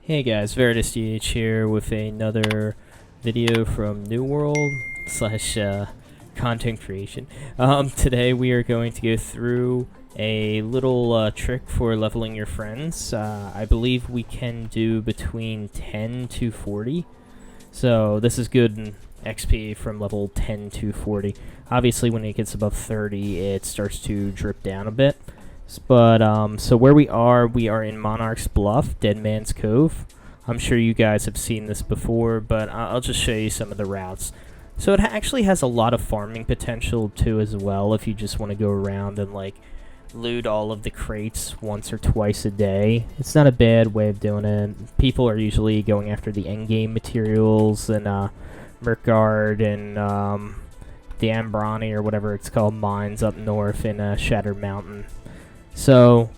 Hey guys, VeritusDH here with another video from New World slash content creation. Today we are going to go through a little trick for leveling your friends. I believe we can do between 10 to 40. So this is good in XP from level 10 to 40. Obviously when it gets above 30 it starts to drip down a bit. But, so where we are in Monarch's Bluff, Dead Man's Cove. I'm sure you guys have seen this before, but I'll just show you some of the routes. So it actually has a lot of farming potential too as well, if you just want to go around and like loot all of the crates once or twice a day. It's not a bad way of doing it. People are usually going after the endgame materials and Merkgard and the Ambrani or whatever it's called mines up north in Shattered Mountain. So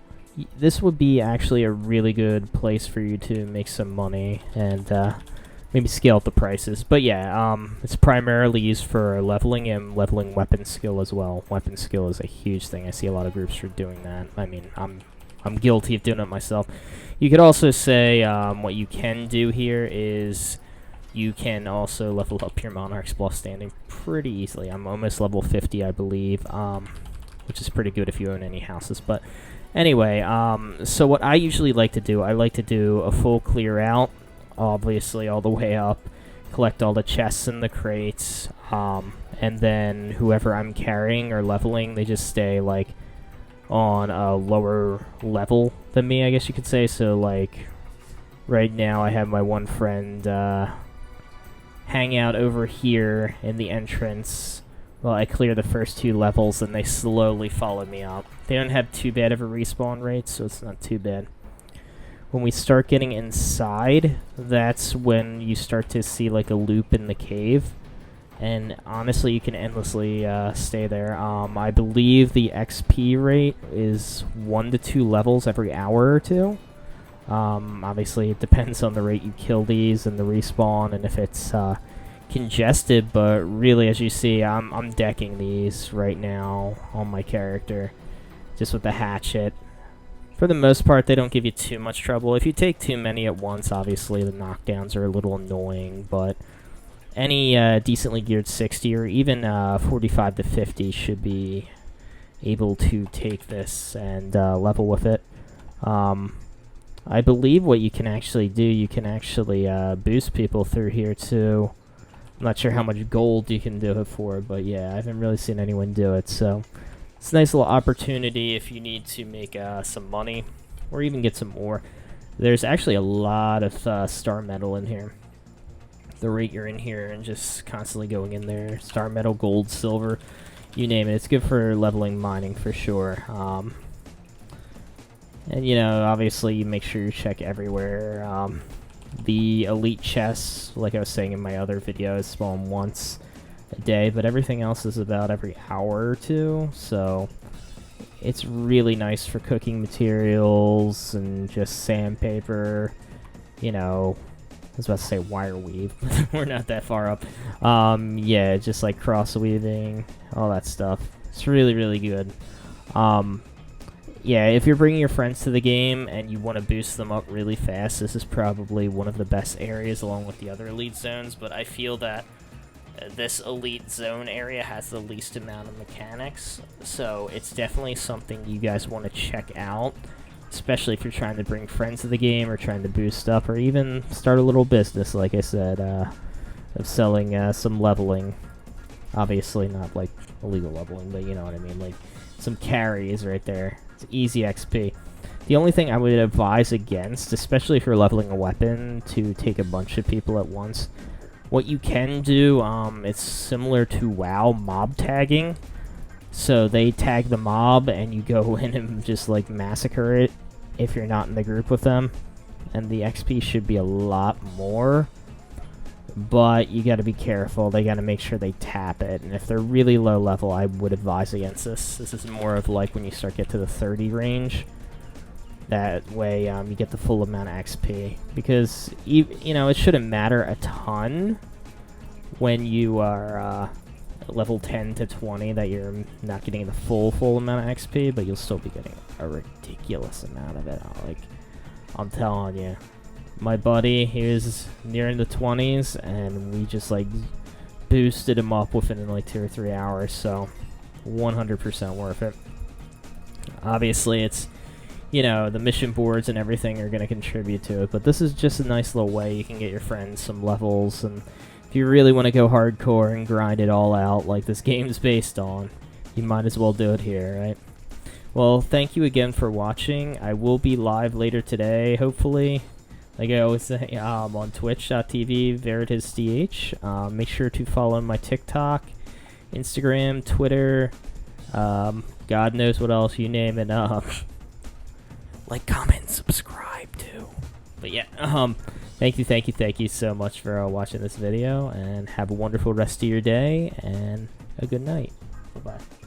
this would be actually a really good place for you to make some money and maybe scale up the prices. But yeah, it's primarily used for leveling and leveling weapon skill as well. Weapon skill is a huge thing. I see a lot of groups for doing that. I mean, I'm guilty of doing it myself. You could also say what you can do here is you can also level up your Monarch's Bluff standing pretty easily. I'm almost level 50, I believe. Which is pretty good if you own any houses. But anyway, so what I usually like to do, I like to do a full clear out, obviously all the way up, collect all the chests and the crates, and then whoever I'm carrying or leveling, they just stay like on a lower level than me, I guess you could say. So like right now I have my one friend hang out over here in the entrance. Well, I clear the first two levels, and they slowly follow me up. They don't have too bad of a respawn rate, so it's not too bad. When we start getting inside, that's when you start to see like a loop in the cave. And honestly, you can endlessly stay there. I believe the XP rate is 1 to 2 levels every hour or two. Obviously, it depends on the rate you kill these and the respawn, and if it's congested, but really, as you see, I'm decking these right now on my character just with the hatchet. For the most part, they don't give you too much trouble. If you take too many at once, obviously the knockdowns are a little annoying, but any decently geared 60 or even 45 to 50 should be able to take this and level with it. I believe what you can actually do, you can actually boost people through here too. I'm not sure how much gold you can do it for, but yeah, I haven't really seen anyone do it, so it's a nice little opportunity if you need to make some money, or even get some ore. There's actually a lot of star metal in here. The rate you're in here and just constantly going in there, star metal, gold, silver, you name it. It's good for leveling mining for sure. And you know, obviously you make sure you check everywhere. The elite chests, like I was saying in my other videos, spawn once a day, but everything else is about every hour or two, so it's really nice for cooking materials and just sandpaper, you know. I was about to say wire weave, but we're not that far up. Yeah, just like cross weaving, all that stuff. It's really, really good. Yeah, if you're bringing your friends to the game and you want to boost them up really fast, this is probably one of the best areas along with the other elite zones, but I feel that this elite zone area has the least amount of mechanics, so it's definitely something you guys want to check out, especially if you're trying to bring friends to the game or trying to boost up or even start a little business, like I said, of selling some leveling. Obviously not like illegal leveling, but you know what I mean, like some carries right there. Easy XP. The only thing I would advise against, especially if you're leveling a weapon, to take a bunch of people at once. What you can do, it's similar to WoW mob tagging. So they tag the mob and you go in and just like massacre it if you're not in the group with them. And the XP should be a lot more. But you gotta be careful. They gotta make sure they tap it. And if they're really low level, I would advise against this. This is more of like when you start get to the 30 range. That way you get the full amount of XP. Because, you know, it shouldn't matter a ton when you are level 10 to 20 that you're not getting the full amount of XP. But you'll still be getting a ridiculous amount of it. Like, I'm telling you. my buddy, he was nearing the 20s, and we just like boosted him up within like 2 or 3 hours. So 100% worth it. Obviously, it's, you know, the mission boards and everything are going to contribute to it, but this is just a nice little way you can get your friends some levels, and if you really want to go hardcore and grind it all out like this game's based on, you might as well do it here, right? Well, thank you again for watching. I will be live later today, hopefully. Like I always say, on twitch.tv, VeritasDH. Make sure to follow my TikTok, Instagram, Twitter, God knows what else, you name it. Like, comment, subscribe too. But yeah, thank you so much for watching this video, and have a wonderful rest of your day and a good night. Bye-bye.